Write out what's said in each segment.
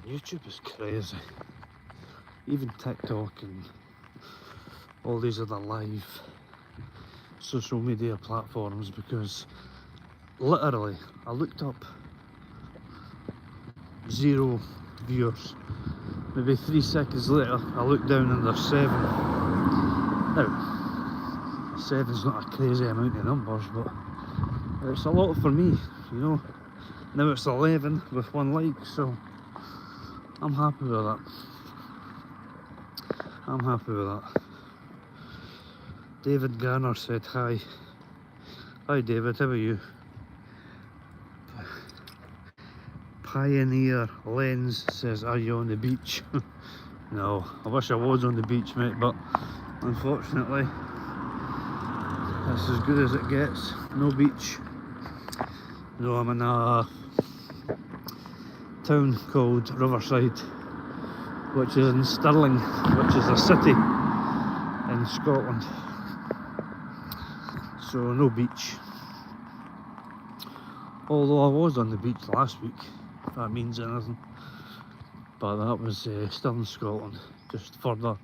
YouTube is crazy. Even TikTok and all these other live social media platforms, because literally I looked up 0 viewers. Maybe 3 seconds later I looked down and there's 7. Now, 7's not a crazy amount of numbers, but it's a lot for me, you know. Now it's 11 with 1 like, so I'm happy with that. I'm happy with that. David Garner said hi. Hi David, how are you? Pioneer Lens says, are you on the beach? No, I wish I was on the beach, mate, but unfortunately that's as good as it gets. No beach. No, I'm in a town called Riverside, which is in Stirling, which is a city in Scotland. So no beach. Although I was on the beach last week, if that means anything. But that was still in Scotland, just further.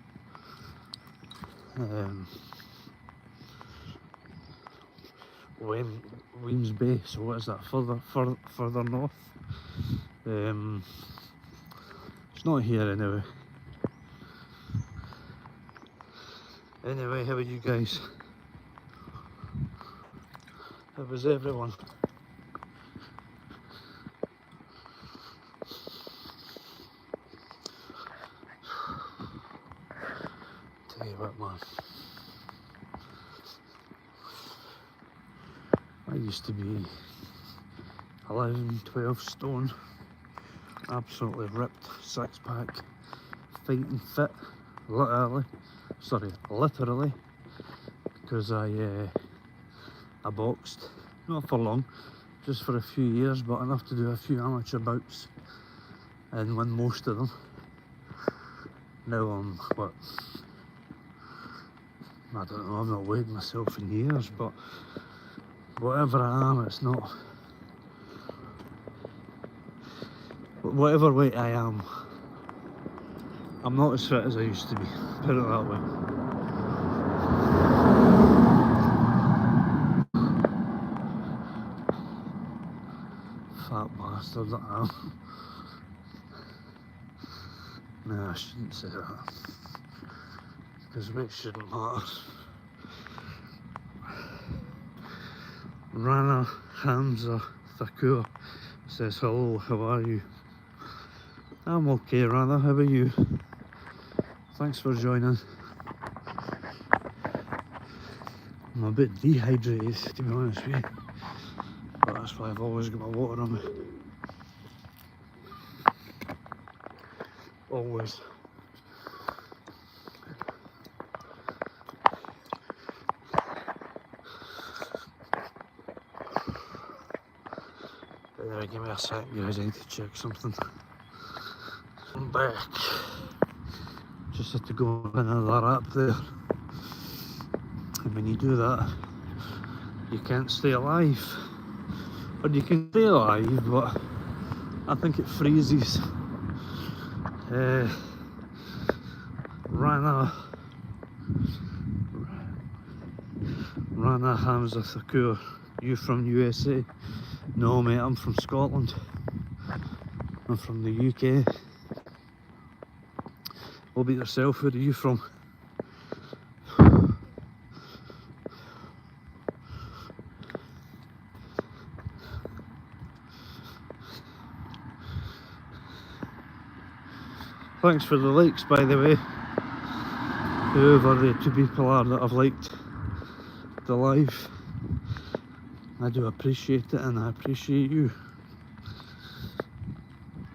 Weems Bay, so what is that, further north? It's not here anyway. Anyway, how are you guys? How was everyone? Tell you what, man, I used to be 11, 12 stone, absolutely ripped, 6-pack, fighting fit, literally, because I boxed, not for long, just for a few years, but enough to do a few amateur bouts and win most of them. Now I'm, what, I don't know, I've not weighed myself in years, but whatever I am, it's not, whatever weight I am, I'm not as fit as I used to be, put it that way. Fat bastard that I am. No, I shouldn't say that, because weight shouldn't matter. Rana Hamza Thakur says, hello, how are you? I'm okay, Rana, how are you? Thanks for joining. I'm a bit dehydrated, to be honest with you, but that's why I've always got my water on me. Always. Anyway, give me a sec, guys, I need to check something. I'm back. Just had to go on another app there. And when you do that, you can't stay alive. Or you can stay alive, but I think it freezes. Rana Hamza Thakur, you from USA? No mate, I'm from Scotland. I'm from the UK. What about yourself? Where are you from? Thanks for the likes, by the way. Whoever the 2 people are that have liked the live. I do appreciate it, and I appreciate you.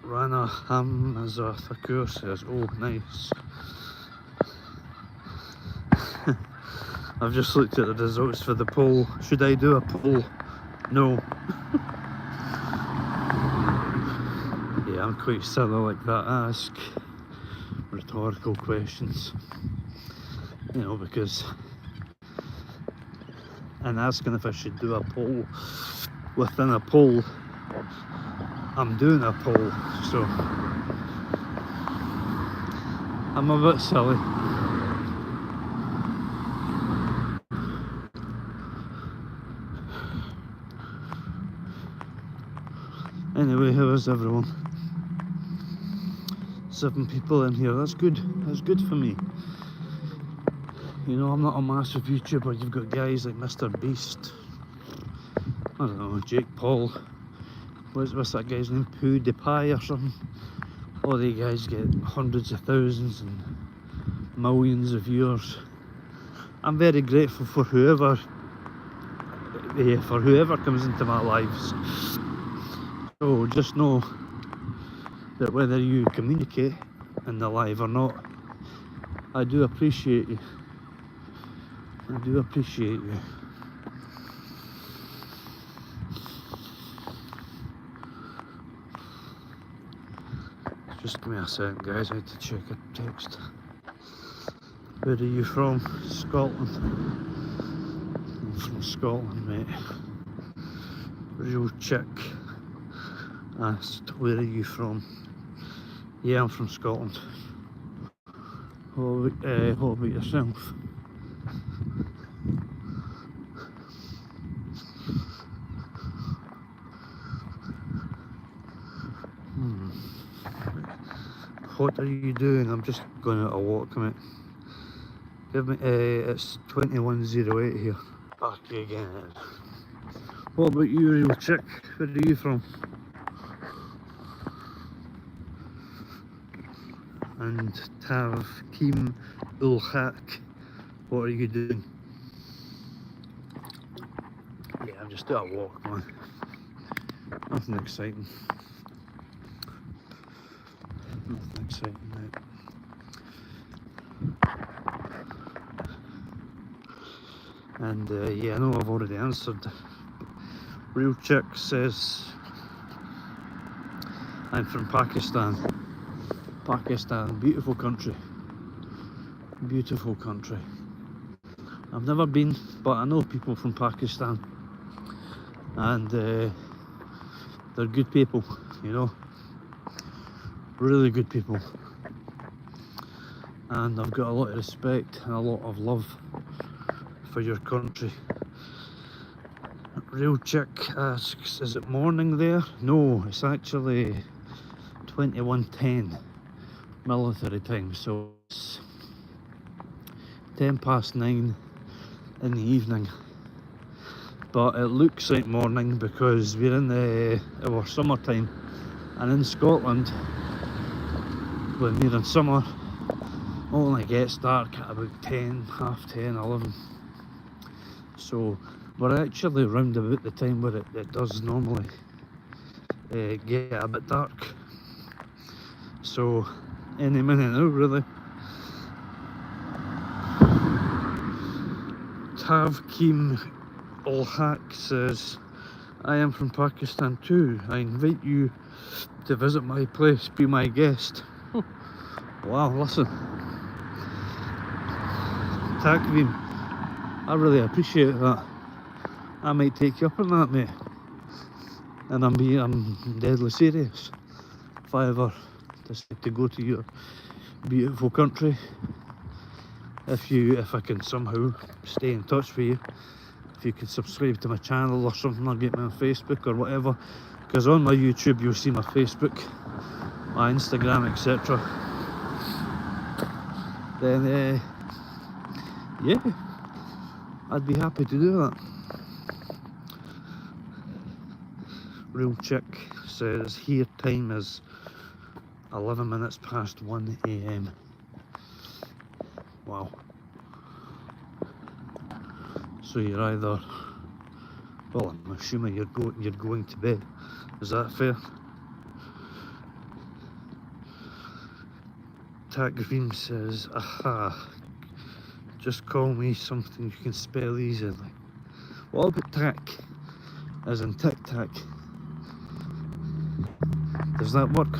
Rana Hamza Thakur says, oh nice. I've just looked at the results for the poll. Should I do a poll? No. Yeah, I'm quite silly like that. I ask rhetorical questions, you know, because and asking if I should do a poll within a poll, I'm doing a poll, so I'm a bit silly. Anyway, how is everyone? 7 people in here, that's good. That's good for me. You know, I'm not a massive YouTuber. You've got guys like Mr. Beast, I don't know, Jake Paul, what's that guy's name, PewDiePie or something. All the guys get hundreds of thousands and millions of viewers. I'm very grateful for whoever comes into my lives. So just know that whether you communicate in the live or not, I do appreciate you. I do appreciate you. Just give me a second, guys. I need to check a text. Where are you from? Scotland. I'm from Scotland, mate. Real chick asked, where are you from? Yeah, I'm from Scotland. What about yourself? What are you doing? I'm just going out a walk, mate. Give me, it's 2108 here. Back again. What about you, real chick? Where are you from? And Tav Kim Ulhak, what are you doing? Yeah, I'm just out a walk, man. Nothing exciting. Nothing exciting, mate. And yeah, I know I've already answered. Real chick says I'm from Pakistan. Pakistan, beautiful country. Beautiful country. I've never been, but I know people from Pakistan, and they're good people, you know, really good people. And I've got a lot of respect and a lot of love for your country. Real chick asks, is it morning there? No, it's actually 21:10 military time, so it's 9:10 in the evening. But it looks like morning because we're in our summertime, and in Scotland, when we're in summer, it only gets dark at about 10, half 10, 11. So we're actually round about the time where it does normally get a bit dark. So any minute now, really. Tav Kim Ulhak says, I am from Pakistan too. I invite you to visit my place, be my guest. Wow, listen. Takvim, I really appreciate that. I might take you up on that, mate. And I'm deadly serious. If I ever decide to go to your beautiful country, if I can somehow stay in touch with you, if you could subscribe to my channel or something, or get me on Facebook or whatever, because on my YouTube you'll see my Facebook, my Instagram, etc. Then yeah, I'd be happy to do that. Real chick says here time is 11 minutes past 1 AM. Wow. So you're either, well, I'm assuming you're going to bed. Is that fair? Tack Green says, aha, just call me something you can spell easily. What about tack? As in tic tac? Does that work?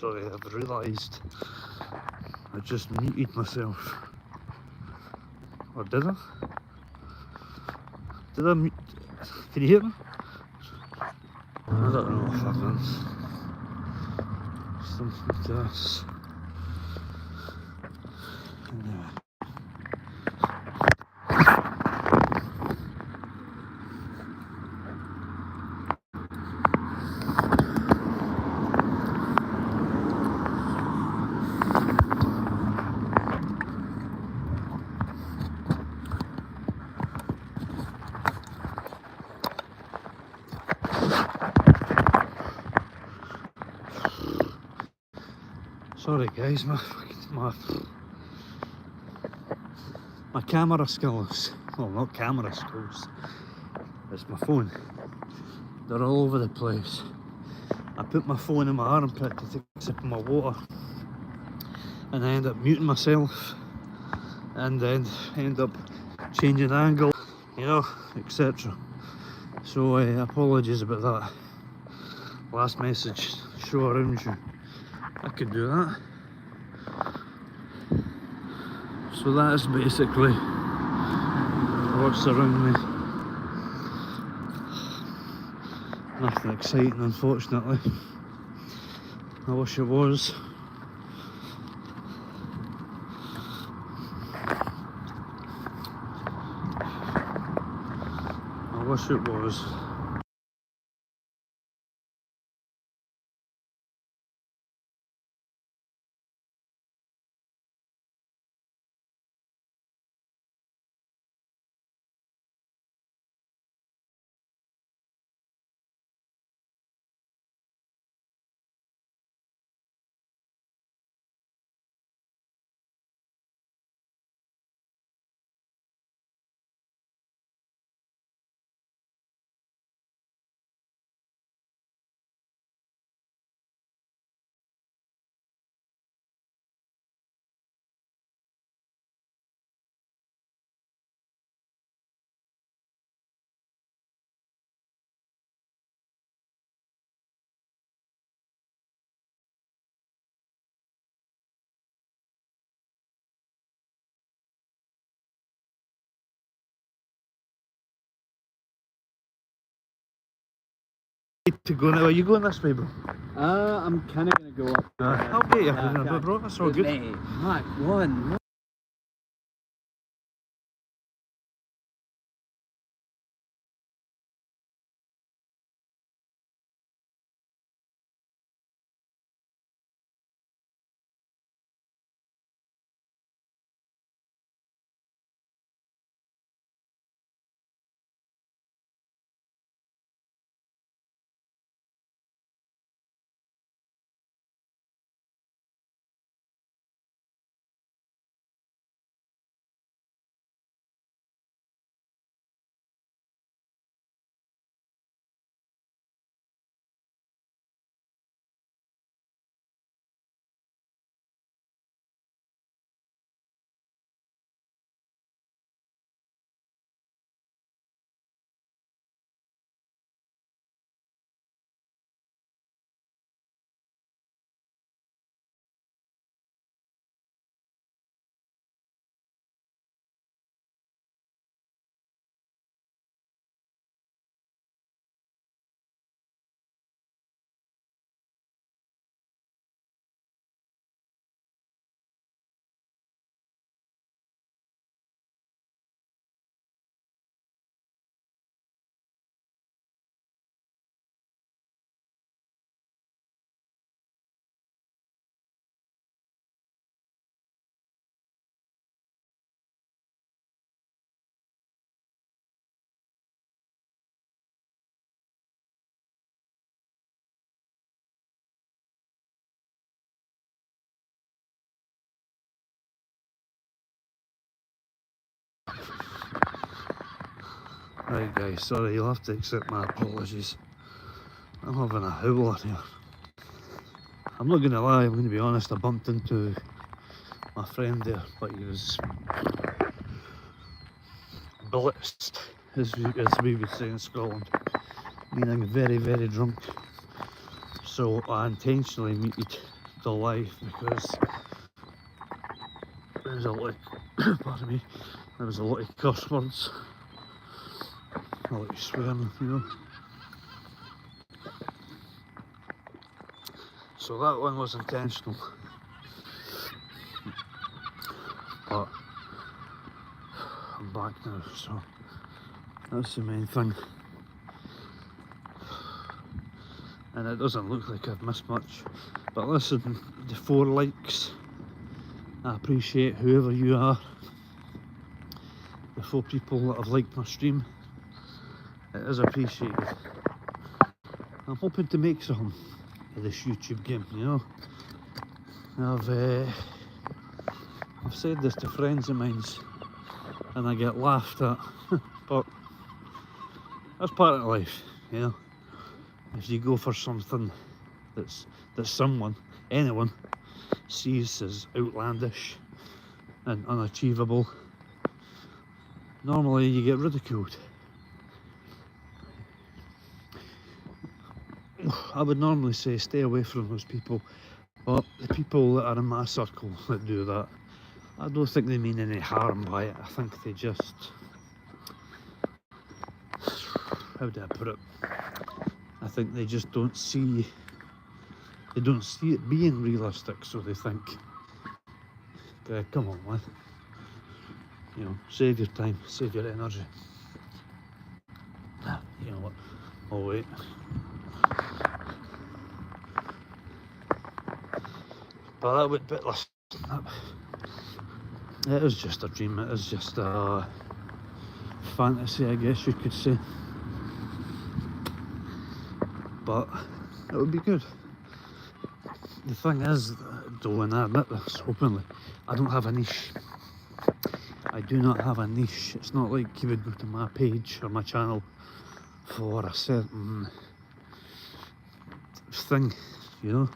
sorry, I've realised I just muted myself. Or did I? Did I mute? Can you hear me? I don't know if I can. Something like this. Anyway. Sorry guys, my camera skills, well not camera skills, it's my phone. They're all over the place. I put my phone in my armpit to take a sip of my water and I end up muting myself and then end up changing angle, you know, etc. So apologies about that. Last message, show around you. I could do that. So that is basically what's around me. Nothing exciting, unfortunately. I wish it was. I wish it was. To go now. Are you going this way, bro? I'm kind of going to go up. I'll get you in a bit, bro. That's all good. Mark, one. Right guys, sorry, you'll have to accept my apologies. I'm having a howler here. I'm not going to lie, I'm going to be honest, I bumped into my friend there, but he was blitzed, as we would say in Scotland, meaning very, very drunk. So I intentionally muted the life because there's a lot of, pardon me, there was a lot of curse words, a lot of swearing, you know. So that one was intentional, but I'm back now, so that's the main thing. And it doesn't look like I've missed much, but listen, the 4 likes, I appreciate whoever you are, the 4 people that have liked my stream, it is appreciated. I'm hoping to make something of this YouTube game, you know. I've said this to friends of mine and I get laughed at, but that's part of life, you know. If you go for something that someone, anyone, sees as outlandish and unachievable, normally you get ridiculed. I would normally say stay away from those people, but the people that are in my circle that do that, I don't think they mean any harm by it. I think they just, how do I put it? I think they just don't see it being realistic, so they think, okay, come on man, you know, save your time, save your energy. You know what, I'll wait. But that would, but listen, it is just a dream, it is just a fantasy, I guess you could say. But it would be good. The thing is, though, and I admit this openly, I don't have a niche. I do not have a niche. It's not like you would go to my page or my channel for a certain thing, you know.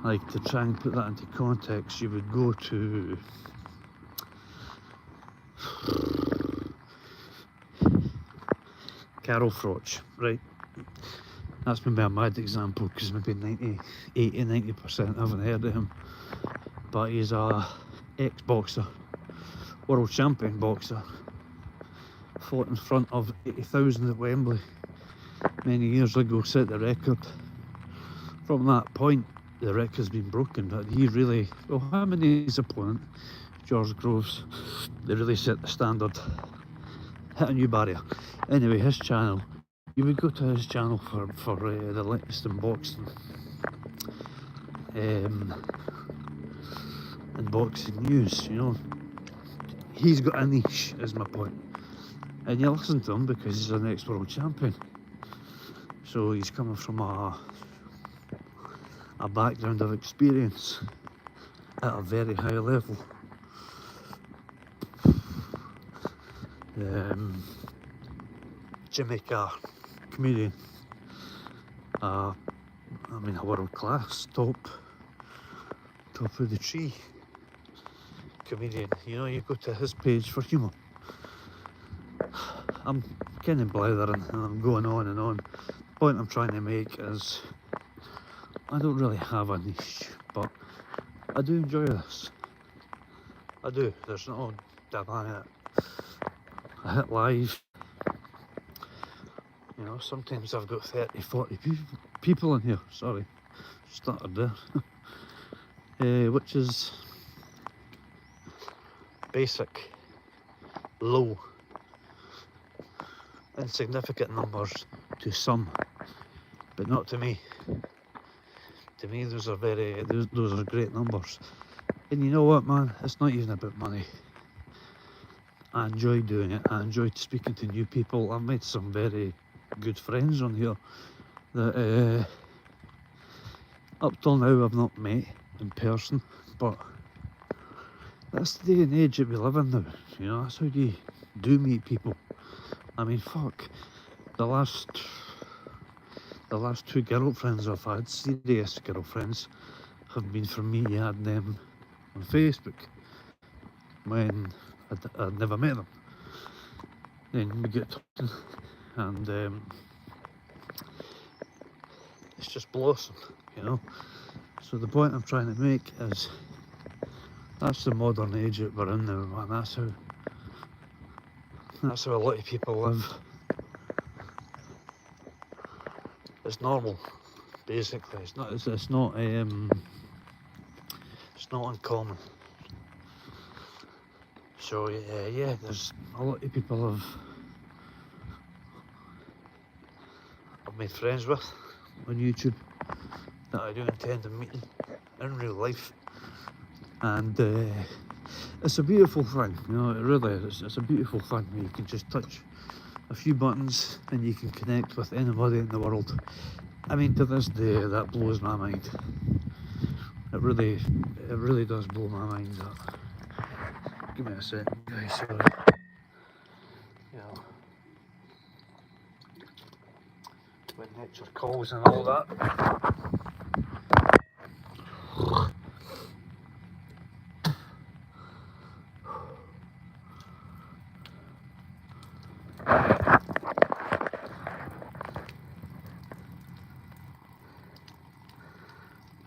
Like, to try and put that into context, you would go to Carol Froch, right? That's maybe a mad example because maybe 80-90% haven't heard of him, but he's a ex-boxer, world champion boxer, fought in front of 80,000 at Wembley many years ago, set the record. From that point the record's been broken, but he really, well, him and his opponent George Groves, they really set the standard, hit a new barrier. Anyway, his channel, you would go to his channel for the latest in boxing, and boxing news, you know. He's got a niche, is my point. And you listen to him because he's an ex-world champion. So he's coming from a background of experience at a very high level. Jamaica comedian, I mean a world class, top of the tree comedian. You know, you go to his page for humour. I'm kind of blathering and I'm going on and on. The point I'm trying to make is I don't really have a niche, but I do enjoy this. I do. There's no denying it. I hit live. You know, sometimes I've got 30-40 people in here. Sorry, started there. Which is basic, low, insignificant numbers to some, but not to me. To me, those are great numbers. And you know what, man? It's not even about money. I enjoy doing it. I enjoy speaking to new people. I've made some very good friends on here that up till now I've not met in person, but that's the day and age that we live in now. You know, that's how you do meet people. I mean, fuck, the last 2 girlfriends I've had, serious girlfriends, have been from me adding them on Facebook when I'd never met them. Then we get talking, and it's just blossomed, you know. So the point I'm trying to make is that's the modern age that we're in now, man. That's how a lot of people live. It's normal, basically. It's not uncommon. So yeah, there's a lot of people I've made friends with on YouTube that I do intend on meeting in real life, and it's a beautiful thing, you know. It really is. It's a beautiful thing where you can just touch a few buttons and you can connect with anybody in the world. I mean, to this day, that blows my mind. It really does blow my mind. That. Give me a second, guys. Sorry. You know, when nature calls and all that.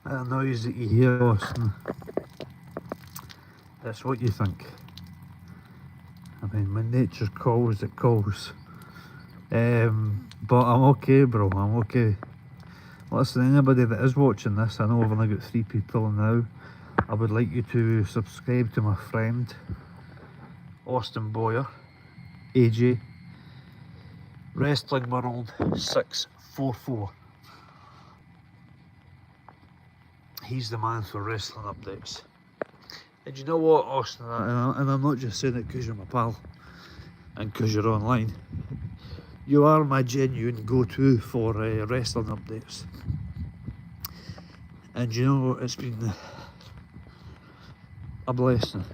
That noise that you hear, Austin, that's what you think. I mean, when nature calls, it calls. But I'm okay, bro, I'm okay. Listen, anybody that is watching this, I know I've only got 3 people now. I would like you to subscribe to my friend, Austin Boyer, AJ, Wrestling World 644. He's the man for wrestling updates. And you know what, Austin, and I'm not just saying it because you're my pal and because you're online. You are my genuine go-to for wrestling updates. And you know, it's been a blessing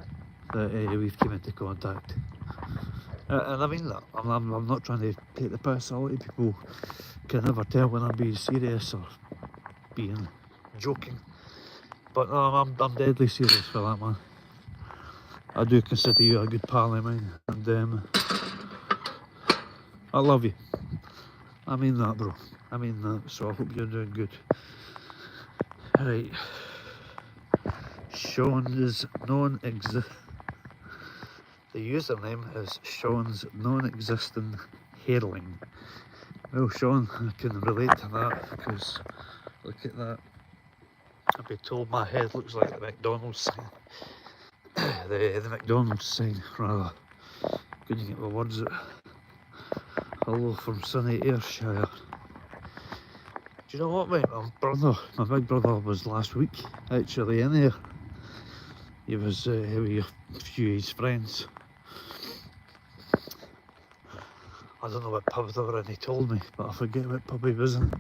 that we've come into contact. And I mean that. I'm not trying to take the piss. A lot of people can never tell when I'm being serious or being joking. But no, I'm deadly serious for that, man. I do consider you a good pal of mine, and I love you. I mean that, bro. I mean that. So I hope you're doing good. Right. Sean is the username is Sean's non-existent hairline. Well, Sean, I can relate to that because look at that. I've been told my head looks like the McDonald's sign. the McDonald's sign, rather. Couldn't get my words out. Hello from sunny Ayrshire. Do you know what, mate? My big brother was last week actually in here. He was with a few of his friends. I don't know what pub they were in, he told me, but I forget what pub he was in.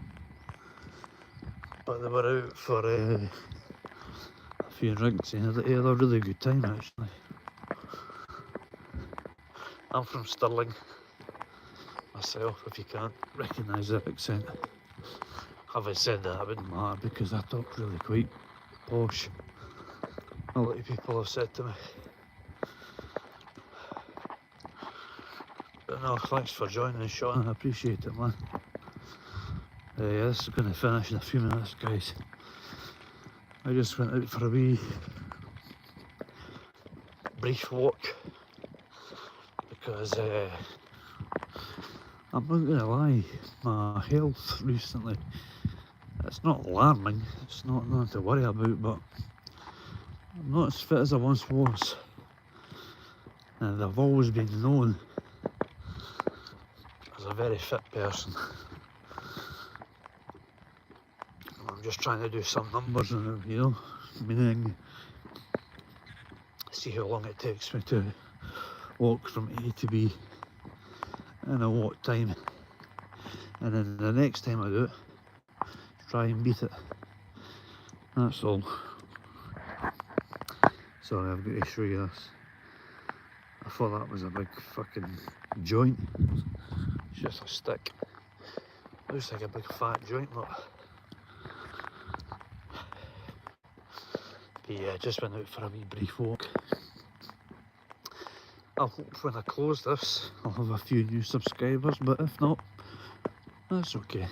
But they were out for a few drinks and they had a really good time actually. I'm from Stirling myself, if you can't recognise that accent. Having said that, it wouldn't matter because I talk really quite posh. A lot of people have said to me. But no, thanks for joining, Sean. I appreciate it, man. Yeah, this is going to finish in a few minutes, guys. I just went out for a wee brief walk because I'm not going to lie, my health recently, it's not alarming, it's not nothing to worry about, but I'm not as fit as I once was. And I've always been known as a very fit person. I'm just trying to do some numbers on it, you know, meaning see how long it takes me to walk from A to B in a what time, and then the next time I do it, try and beat it. That's all. Sorry, I've got to show you this. I thought that was a big fucking joint. It's just a stick. Looks like a big fat joint, look. But yeah, just went out for a wee brief walk. I hope when I close this, I'll have a few new subscribers, but if not, that's okay.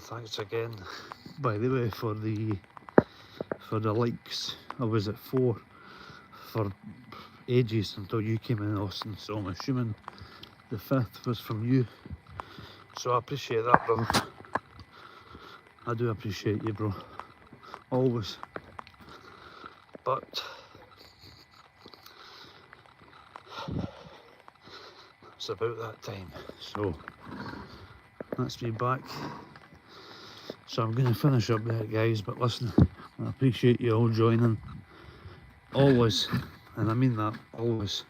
thanks again, by the way, for the likes. I was at 4 for ages until you came in, Austin, so I'm assuming the 5th was from you. So I appreciate that, bro. I do appreciate you, bro. Always. But it's about that time. So that's me back. So I'm going to finish up there, guys. But listen, I appreciate you all joining. Always. And I mean that, always.